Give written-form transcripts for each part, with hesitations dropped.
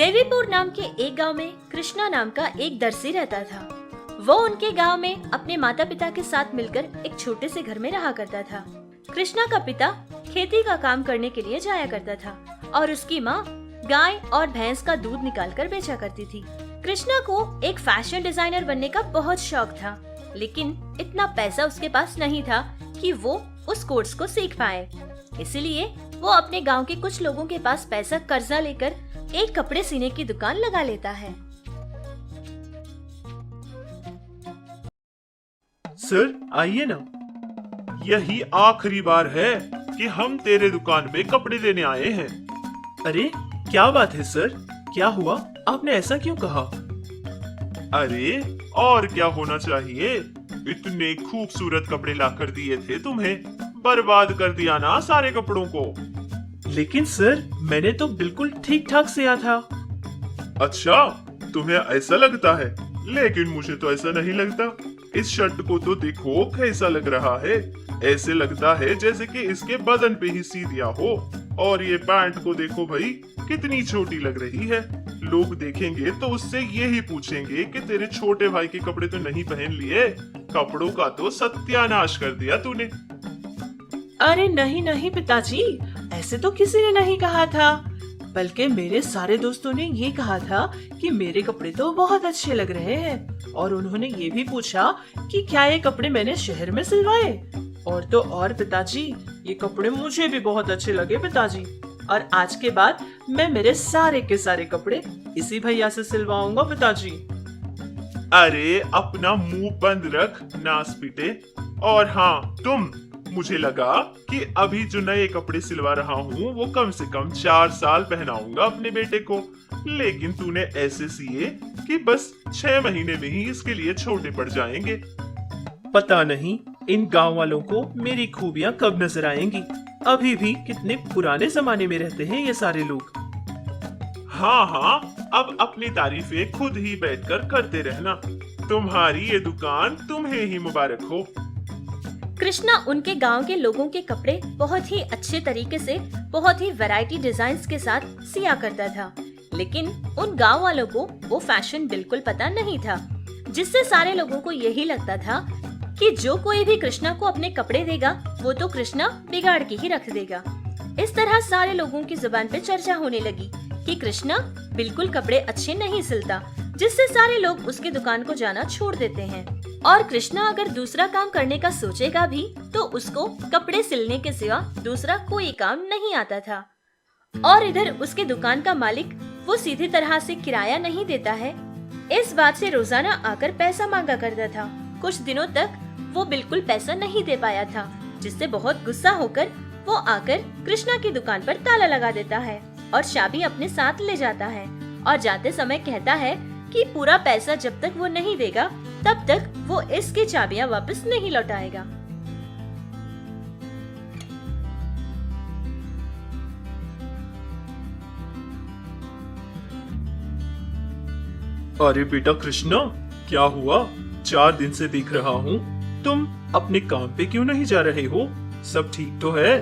देवीपुर नाम के एक गांव में कृष्णा नाम का एक दर्जी रहता था। वो उनके गांव में अपने माता पिता के साथ मिलकर एक छोटे से घर में रहा करता था। कृष्णा का पिता खेती का काम करने के लिए जाया करता था और उसकी माँ गाय और भैंस का दूध निकालकर बेचा करती थी। कृष्णा को एक फैशन डिजाइनर बनने का बहुत शौक था, लेकिन इतना पैसा उसके पास नहीं था कि वो उस कोर्स को सीख पाए। इसीलिए वो अपने गांव के कुछ लोगों के पास पैसा कर्जा लेकर एक कपड़े सीने की दुकान लगा लेता है। सर आइए ना, यही आखिरी बार है कि हम तेरे दुकान पे कपड़े लेने आए हैं। अरे क्या बात है सर, क्या हुआ? आपने ऐसा क्यों कहा? अरे और क्या होना चाहिए, इतने खूबसूरत कपड़े लाकर दिए थे तुम्हें, बर्बाद कर दिया ना सारे कपड़ों को। लेकिन सर मैंने तो बिल्कुल ठीक ठाक सिया था। अच्छा तुम्हें ऐसा लगता है, लेकिन मुझे तो ऐसा नहीं लगता। इस शर्ट को तो देखो कैसा लग रहा है, ऐसे लगता है जैसे कि इसके बदन पे ही सी दिया हो। और ये पैंट को देखो भाई, कितनी छोटी लग रही है। लोग देखेंगे तो उससे यही पूछेंगे कि तेरे छोटे भाई के कपड़े तो नहीं पहन लिए, कपड़ों का तो सत्यानाश कर दिया तूने। अरे नहीं नहीं पिताजी, ऐसे तो किसी ने नहीं कहा था, बल्कि मेरे सारे दोस्तों ने ये कहा था कि मेरे कपड़े तो बहुत अच्छे लग रहे हैं। और उन्होंने ये भी पूछा कि क्या ये कपड़े मैंने शहर में सिलवाए। और तो और पिताजी, ये कपड़े मुझे भी बहुत अच्छे लगे पिताजी। और आज के बाद मैं मेरे सारे के सारे कपड़े इसी भैया से सिलवाऊंगा पिताजी। अरे अपना मुंह बंद रख नास पीटे। और हाँ तुम, मुझे लगा कि अभी जो नए कपड़े सिलवा रहा हूँ वो कम से कम 4 साल पहनाऊंगा अपने बेटे को, लेकिन तूने ऐसे सिए कि बस 6 महीने में ही इसके लिए छोटे पड़ जाएंगे। पता नहीं इन गांव वालों को मेरी खूबियां कब नजर आएंगी। अभी भी कितने पुराने जमाने में रहते हैं ये सारे लोग। हाँ हाँ, अब अपनी तारीफें खुद ही बैठकर करते रहना। तुम्हारी ये दुकान तुम्हें ही मुबारक हो। कृष्णा उनके गांव के लोगों के कपड़े बहुत ही अच्छे तरीके से, बहुत ही वैरायटी डिजाइन्स के साथ सिया करता था, लेकिन उन गांव वालों को वो फैशन बिल्कुल पता नहीं था, जिससे सारे लोगों को यही लगता था कि जो कोई भी कृष्णा को अपने कपड़े देगा वो तो कृष्णा बिगाड़ के ही रख देगा। इस तरह सारे लोगों की जुबान पे चर्चा होने लगी कि कृष्णा बिल्कुल कपड़े अच्छे नहीं सिलता, जिससे सारे लोग उसकी दुकान को जाना छोड़ देते हैं। और कृष्णा अगर दूसरा काम करने का सोचेगा भी तो उसको कपड़े सिलने के सिवा दूसरा कोई काम नहीं आता था। और इधर उसके दुकान का मालिक वो सीधी तरह से किराया नहीं देता है, इस बात से रोजाना आकर पैसा मांगा करता था। कुछ दिनों तक वो बिल्कुल पैसा नहीं दे पाया था, जिससे बहुत गुस्सा होकर वो आकर कृष्णा की दुकान पर ताला लगा देता है और चाबी अपने साथ ले जाता है और जाते समय कहता है कि पूरा पैसा जब तक वो नहीं देगा तब तक वो इसकी चाबियां वापस नहीं लौटाएगा। अरे बेटा कृष्णा, क्या हुआ? 4 दिन से देख रहा हूँ, तुम अपने काम पे क्यों नहीं जा रहे हो? सब ठीक तो है?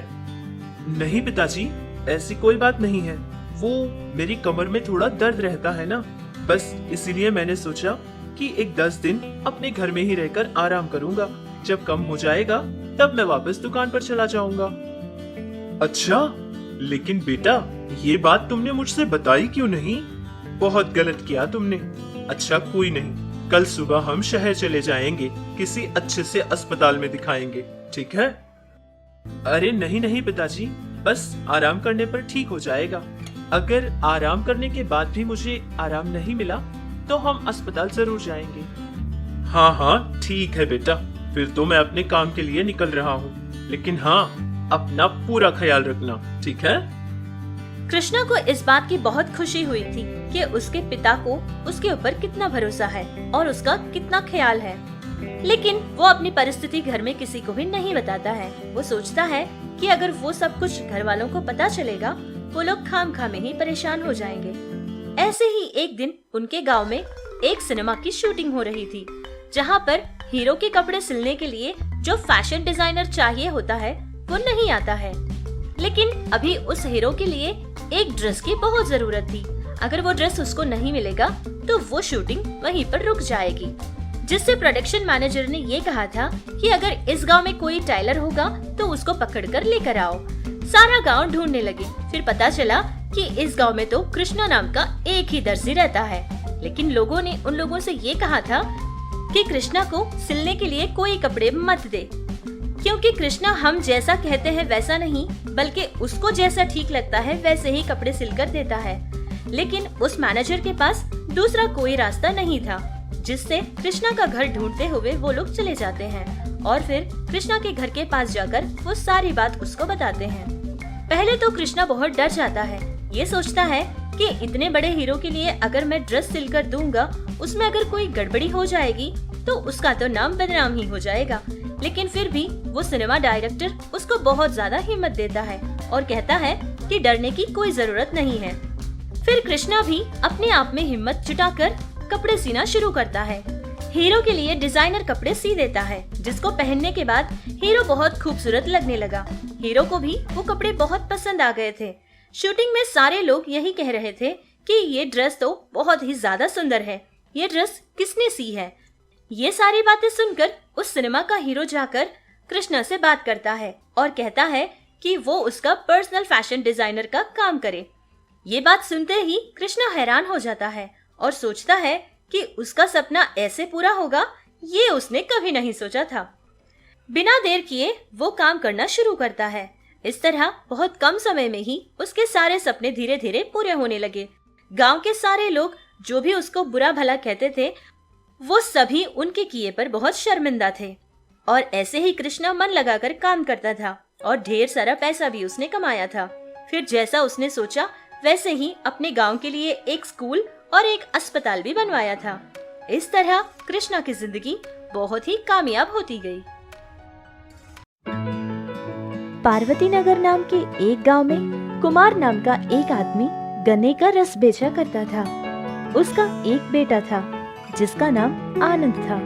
नहीं पिताजी, ऐसी कोई बात नहीं है। वो मेरी कमर में थोड़ा दर्द रहता है ना, बस इसीलिए मैंने सोचा कि एक 10 दिन अपने घर में ही रहकर आराम करूंगा। जब कम हो जाएगा तब मैं वापस दुकान पर चला जाऊंगा। अच्छा, लेकिन बेटा ये बात तुमने मुझसे बताई क्यों नहीं? बहुत गलत किया तुमने। अच्छा कोई नहीं, कल सुबह हम शहर चले जाएंगे, किसी अच्छे से अस्पताल में दिखाएंगे, ठीक है? अरे नहीं नहीं पिताजी, बस आराम करने पर ठीक हो जाएगा। अगर आराम करने के बाद भी मुझे आराम नहीं मिला तो हम अस्पताल जरूर जाएंगे। हाँ हाँ ठीक है बेटा, फिर तो मैं अपने काम के लिए निकल रहा हूँ, लेकिन हाँ अपना पूरा ख्याल रखना, ठीक है? कृष्णा को इस बात की बहुत खुशी हुई थी कि उसके पिता को उसके ऊपर कितना भरोसा है और उसका कितना ख्याल है, लेकिन वो अपनी परिस्थिति घर में किसी को भी नहीं बताता है। वो सोचता है कि अगर वो सब कुछ घर वालों को पता चलेगा वो लोग खामखा में ही परेशान हो जाएंगे। ऐसे ही एक दिन उनके गांव में एक सिनेमा की शूटिंग हो रही थी, जहां पर हीरो के कपड़े सिलने के लिए जो फैशन डिजाइनर चाहिए होता है वो नहीं आता है, लेकिन अभी उस हीरो के लिए एक ड्रेस की बहुत जरूरत थी अगर वो ड्रेस उसको नहीं मिलेगा तो वो शूटिंग वहीं पर रुक जाएगी। जिससे प्रोडक्शन मैनेजर ने ये कहा था कि अगर इस गांव में कोई टाइलर होगा तो उसको पकड़कर लेकर आओ। सारा गांव ढूंढने लगे। फिर पता चला कि इस गांव में तो कृष्णा नाम का एक ही दर्जी रहता है, लेकिन लोगों ने उन लोगों से ये कहा था कि कृष्णा को सिलने के लिए कोई कपड़े मत दे, क्योंकि कृष्णा हम जैसा कहते हैं वैसा नहीं, बल्कि उसको जैसा ठीक लगता है वैसे ही कपड़े सिलकर देता है। लेकिन उस मैनेजर के पास दूसरा कोई रास्ता नहीं था, जिससे कृष्णा का घर ढूंढते हुए वो लोग चले जाते हैं और फिर कृष्णा के घर के पास जाकर वो सारी बात उसको बताते हैं। पहले तो कृष्णा बहुत डर जाता है। ये सोचता है कि इतने बड़े हीरो के लिए अगर मैं ड्रेस सिलकर दूंगा, उसमें अगर कोई गड़बड़ी हो जाएगी तो उसका तो नाम बदनाम ही हो जाएगा। लेकिन फिर भी वो सिनेमा डायरेक्टर उसको बहुत ज्यादा हिम्मत देता है और कहता है कि डरने की कोई जरूरत नहीं है। फिर कृष्णा भी अपने आप में हिम्मत जुटाकर कपड़े सीना शुरू करता है। हीरो के लिए डिजाइनर कपड़े सी देता है, जिसको पहनने के बाद हीरो बहुत खूबसूरत लगने लगा। हीरो को भी वो कपड़े बहुत पसंद आ गए थे। शूटिंग में सारे लोग यही कह रहे थे कि ये ड्रेस तो बहुत ही ज्यादा सुंदर है, ये ड्रेस किसने सी है। ये सारी बातें सुनकर उस सिनेमा का हीरो जाकर कृष्णा से बात करता है और कहता है कि वो उसका पर्सनल फैशन डिजाइनर का काम करे। ये बात सुनते ही कृष्णा हैरान हो जाता है और सोचता है कि उसका सपना ऐसे पूरा होगा, ये उसने कभी नहीं सोचा था। बिना देर किए वो काम करना शुरू करता है। इस तरह बहुत कम समय में ही उसके सारे सपने धीरे धीरे पूरे होने लगे। गांव के सारे लोग जो भी उसको बुरा भला कहते थे, वो सभी उनके किए पर बहुत शर्मिंदा थे। और ऐसे ही कृष्णा मन लगाकर काम करता था और ढेर सारा पैसा भी उसने कमाया था। फिर जैसा उसने सोचा वैसे ही अपने गांव के लिए एक स्कूल और एक अस्पताल भी बनवाया था। इस तरह कृष्णा की जिंदगी बहुत ही कामयाब होती गई। पार्वती नगर नाम के एक गांव में कुमार नाम का एक आदमी गन्ने का रस बेचा करता था। उसका एक बेटा था जिसका नाम आनंद था।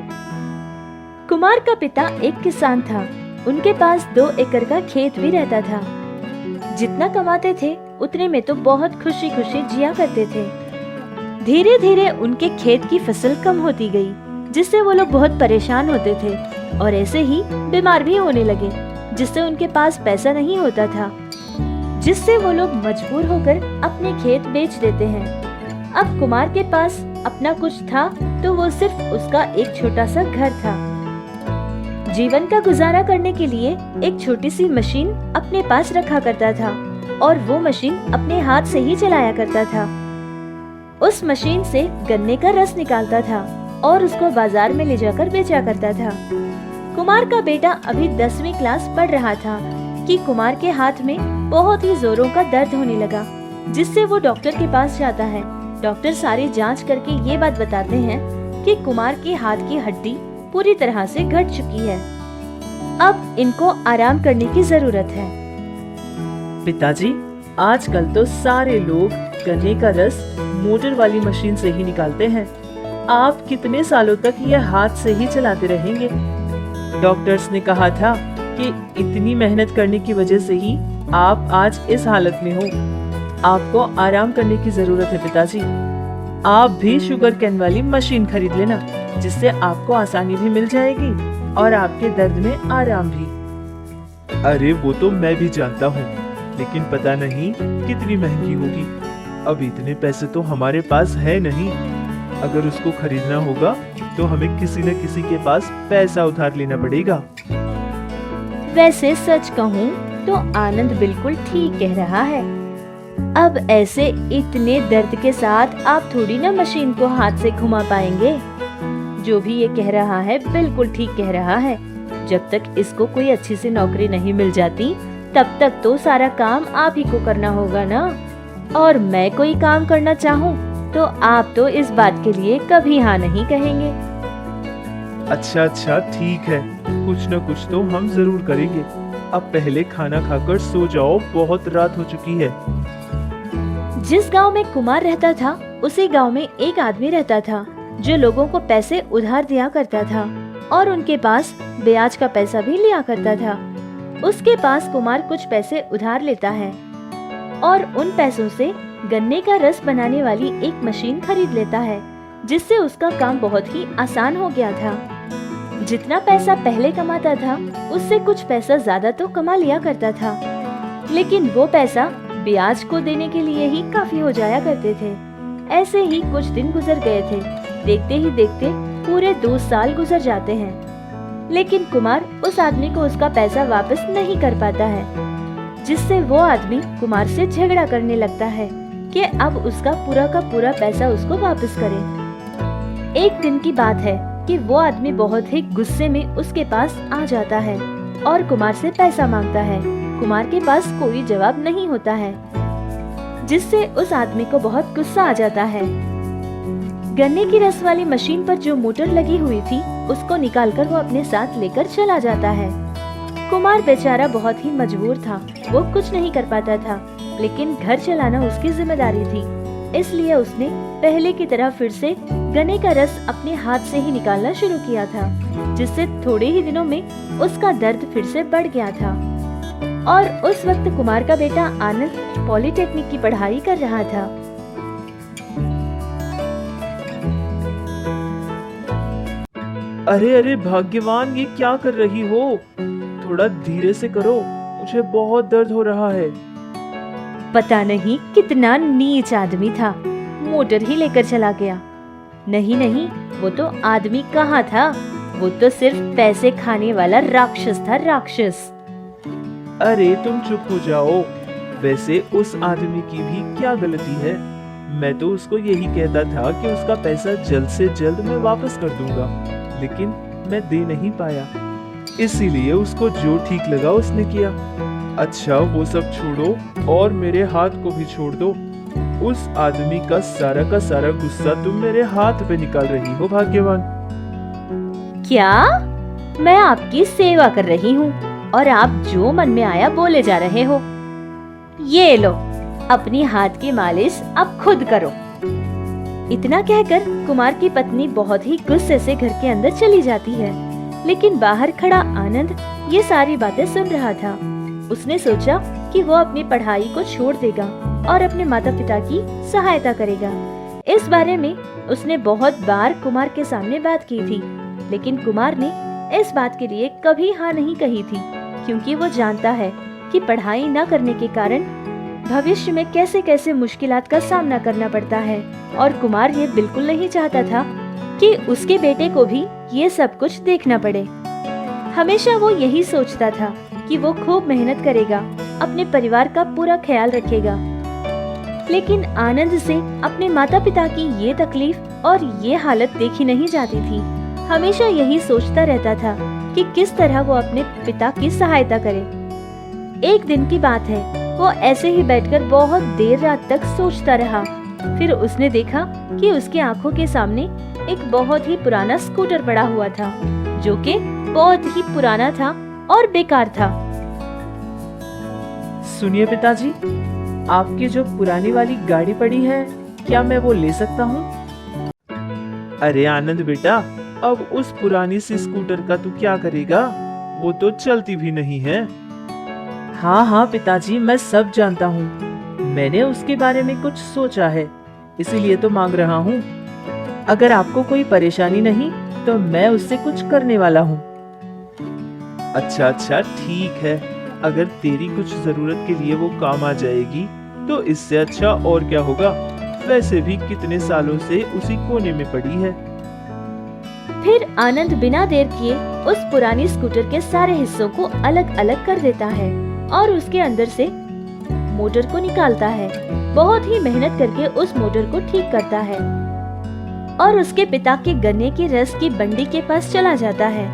कुमार का पिता एक किसान था। उनके पास 2 एकड़ का खेत भी रहता था। जितना कमाते थे उतने में तो बहुत खुशी खुशी जिया करते थे। धीरे धीरे उनके खेत की फसल कम होती गई, जिससे वो लोग बहुत परेशान होते थे और ऐसे ही बीमार भी होने लगे, जिससे उनके पास पैसा नहीं होता था, जिससे वो लोग मजबूर होकर अपने खेत बेच देते हैं। अब कुमार के पास अपना कुछ था तो वो सिर्फ उसका एक छोटा सा घर था। जीवन का गुजारा करने के लिए एक छोटी सी मशीन अपने पास रखा करता था और वो मशीन अपने हाथ से ही चलाया करता था। उस मशीन से गन्ने का रस निकालता था और उसको बाजार में ले जाकर बेचा करता था। कुमार का बेटा अभी 10वीं क्लास पढ़ रहा था कि कुमार के हाथ में बहुत ही जोरों का दर्द होने लगा, जिससे वो डॉक्टर के पास जाता है। डॉक्टर सारी जांच करके ये बात बताते हैं कि कुमार के हाथ की हड्डी पूरी तरह से घट चुकी है। अब इनको आराम करने की जरूरत है। पिताजी, आजकल तो सारे लोग गन्ने का रस मोटर वाली मशीन से ही निकालते हैं। आप कितने सालों तक ये हाथ से ही चलाते रहेंगे? डॉक्टर्स ने कहा था कि इतनी मेहनत करने की वजह से ही आप आज इस हालत में हो। आपको आराम करने की जरूरत है पिताजी। आप भी शुगर कैन वाली मशीन खरीद लेना, जिससे आपको आसानी भी मिल जाएगी और आपके दर्द में आराम भी। अरे वो तो मैं भी जानता हूँ, लेकिन पता नहीं कितनी महंगी होगी। अब इतने पैसे तो हमारे पास है नहीं। अगर उसको खरीदना होगा तो हमें किसी न किसी के पास पैसा उधार लेना पड़ेगा। वैसे सच कहूँ तो आनंद बिल्कुल ठीक कह रहा है। अब ऐसे इतने दर्द के साथ आप थोड़ी ना मशीन को हाथ से घुमा पाएंगे। जो भी ये कह रहा है बिल्कुल ठीक कह रहा है। जब तक इसको कोई अच्छी सी नौकरी नहीं मिल जाती, तब तक तो सारा काम आप ही को करना होगा ना। और मैं कोई काम करना चाहूँ तो आप तो इस बात के लिए कभी हाँ नहीं कहेंगे। अच्छा ठीक है, कुछ न कुछ तो हम जरूर करेंगे। अब पहले खाना खाकर सो जाओ, बहुत रात हो चुकी है। जिस गांव में कुमार रहता था, उसी गांव में एक आदमी रहता था जो लोगों को पैसे उधार दिया करता था और उनके पास ब्याज का पैसा भी लिया करता था। उसके पास कुमार कुछ पैसे उधार लेता है। और उन पैसों से गन्ने का रस बनाने वाली एक मशीन खरीद लेता है, जिससे उसका काम बहुत ही आसान हो गया था। जितना पैसा पहले कमाता था उससे कुछ पैसा ज्यादा तो कमा लिया करता था, लेकिन वो पैसा ब्याज को देने के लिए ही काफी हो जाया करते थे। ऐसे ही कुछ दिन गुजर गए थे। देखते ही देखते पूरे 2 साल गुजर जाते हैं, लेकिन कुमार उस आदमी को उसका पैसा वापस नहीं कर पाता है, जिससे वो आदमी कुमार से झगड़ा करने लगता है कि अब उसका पूरा का पूरा पैसा उसको वापस करे। एक दिन की बात है कि वो आदमी बहुत ही गुस्से में उसके पास आ जाता है और कुमार से पैसा मांगता है। कुमार के पास कोई जवाब नहीं होता है, जिससे उस आदमी को बहुत गुस्सा आ जाता है। गन्ने की रस वाली मशीन पर जो मोटर लगी हुई थी उसको निकालकर वो अपने साथ लेकर चला जाता है। कुमार बेचारा बहुत ही मजबूर था, वो कुछ नहीं कर पाता था, लेकिन घर चलाना उसकी जिम्मेदारी थी, इसलिए उसने पहले की तरह फिर से गन्ने का रस अपने हाथ से ही निकालना शुरू किया था, जिससे थोड़े ही दिनों में उसका दर्द फिर से बढ़ गया था। और उस वक्त कुमार का बेटा आनंद पॉलिटेक्निक की पढ़ाई कर रहा था। अरे अरे भाग्यवान, ये क्या कर रही हो? थोड़ा धीरे से करो, मुझे बहुत दर्द हो रहा है। पता नहीं कितना नीच आदमी था, मोटर ही लेकर चला गया। नहीं नहीं, वो तो आदमी कहाँ था, वो तो सिर्फ पैसे खाने वाला राक्षस था, राक्षस। अरे तुम चुप हो जाओ। वैसे उस आदमी की भी क्या गलती है? मैं तो उसको यही कहता था कि उसका पैसा जल्द से जल्द मैं वापस कर दूंगा, लेकिन मैं दे नहीं पाया, इसीलिए उसको जो ठीक लगा उसने किया। अच्छा वो सब छोड़ो और मेरे हाथ को भी छोड़ दो। उस आदमी का सारा गुस्सा तुम मेरे हाथ पे निकाल रही हो, भाग्यवान। क्या? मैं आपकी सेवा कर रही हूँ और आप जो मन में आया बोले जा रहे हो। ये लो, अपनी हाथ की मालिश अब खुद करो। इतना कहकर कुमार की पत्नी बहुत ही गुस्से से घर के अंदर चली जाती है, लेकिन बाहर खड़ा आनंद ये सारी बातें सुन रहा था। उसने सोचा कि वो अपनी पढ़ाई को छोड़ देगा और अपने माता पिता की सहायता करेगा। इस बारे में उसने बहुत बार कुमार के सामने बात की थी, लेकिन कुमार ने इस बात के लिए कभी हाँ नहीं कही थी, क्योंकि वो जानता है कि पढ़ाई न करने के कारण भविष्य में कैसे कैसे मुश्किलात का सामना करना पड़ता है, और कुमार ये बिल्कुल नहीं चाहता था कि उसके बेटे को भी ये सब कुछ देखना पड़े। हमेशा वो यही सोचता था कि वो खूब मेहनत करेगा, अपने परिवार का पूरा ख्याल रखेगा, लेकिन आनंद से अपने माता पिता की ये तकलीफ और ये हालत देखी नहीं जाती थी। हमेशा यही सोचता रहता था कि किस तरह वो अपने पिता की सहायता करे। एक दिन की बात है, वो ऐसे ही बैठकर बहुत देर रात तक सोचता रहा। फिर उसने देखा कि उसकी आंखों के सामने एक बहुत ही पुराना स्कूटर पड़ा हुआ था, जो कि बहुत ही पुराना था और बेकार था। सुनिए पिताजी, आपकी जो पुरानी वाली गाड़ी पड़ी है, क्या मैं वो ले सकता हूँ? अरे आनंद बेटा, अब उस पुरानी सी स्कूटर का तू क्या करेगा? वो तो चलती भी नहीं है। हाँ हाँ पिताजी, मैं सब जानता हूँ। मैंने उसके बारे में कुछ सोचा है, इसीलिए तो मांग रहा हूँ। अगर आपको कोई परेशानी नहीं तो मैं उससे कुछ करने वाला हूँ। अच्छा अच्छा ठीक है, अगर तेरी कुछ जरूरत के लिए वो काम आ जाएगी तो इससे अच्छा और क्या होगा। वैसे भी कितने सालों से उसी कोने में पड़ी है। फिर आनंद बिना देर किए उस पुरानी स्कूटर के सारे हिस्सों को अलग अलग कर देता है और उसके अंदर से मोटर को निकालता है। बहुत ही मेहनत करके उस मोटर को ठीक करता है और उसके पिता के गन्ने के रस की बंडी के पास चला जाता है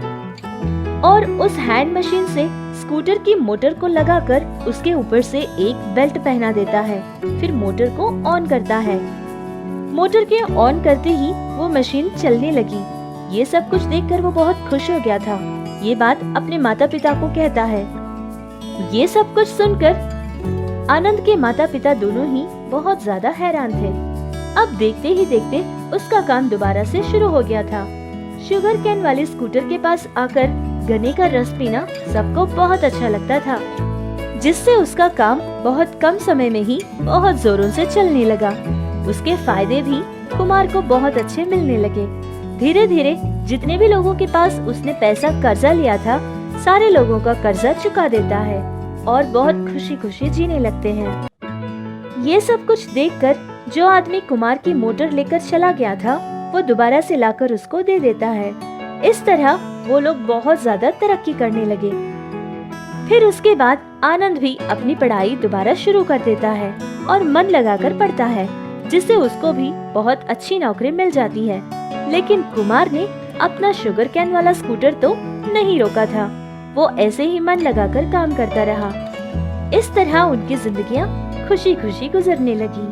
और उस हैंड मशीन से स्कूटर की मोटर को लगाकर उसके ऊपर से एक बेल्ट पहना देता है। फिर मोटर को ऑन करता है। मोटर के ऑन करते ही वो मशीन चलने लगी। ये सब कुछ देखकर वो बहुत खुश हो गया था। ये बात अपने माता पिता को कहता है। ये सब कुछ सुनकर आनंद के माता पिता दोनों ही बहुत ज्यादा हैरान थे। अब देखते ही देखते उसका काम दोबारा से शुरू हो गया था। शुगर कैन वाले स्कूटर के पास आकर गन्ने का रस पीना सबको बहुत अच्छा लगता था। जिससे उसका काम बहुत कम समय में ही बहुत जोरों से चलने लगा। उसके फायदे भी कुमार को बहुत अच्छे मिलने लगे। धीरे धीरे जितने भी लोगों के पास उसने पैसा कर्जा लिया था, सारे लोगों का कर्जा चुका देता है और बहुत खुशी खुशी जीने लगते हैं। ये सब कुछ देखकर जो आदमी कुमार की मोटर लेकर चला गया था, वो दोबारा से लाकर उसको दे देता है। इस तरह वो लोग बहुत ज्यादा तरक्की करने लगे। फिर उसके बाद आनंद भी अपनी पढ़ाई दोबारा शुरू कर देता है और मन लगाकर पढ़ता है, जिससे उसको भी बहुत अच्छी नौकरी मिल जाती है। लेकिन कुमार ने अपना शुगर कैन वाला स्कूटर तो नहीं रोका था, वो ऐसे ही मन लगाकर काम करता रहा। इस तरह उनकी जिंदगियां खुशी खुशी गुजरने लगी।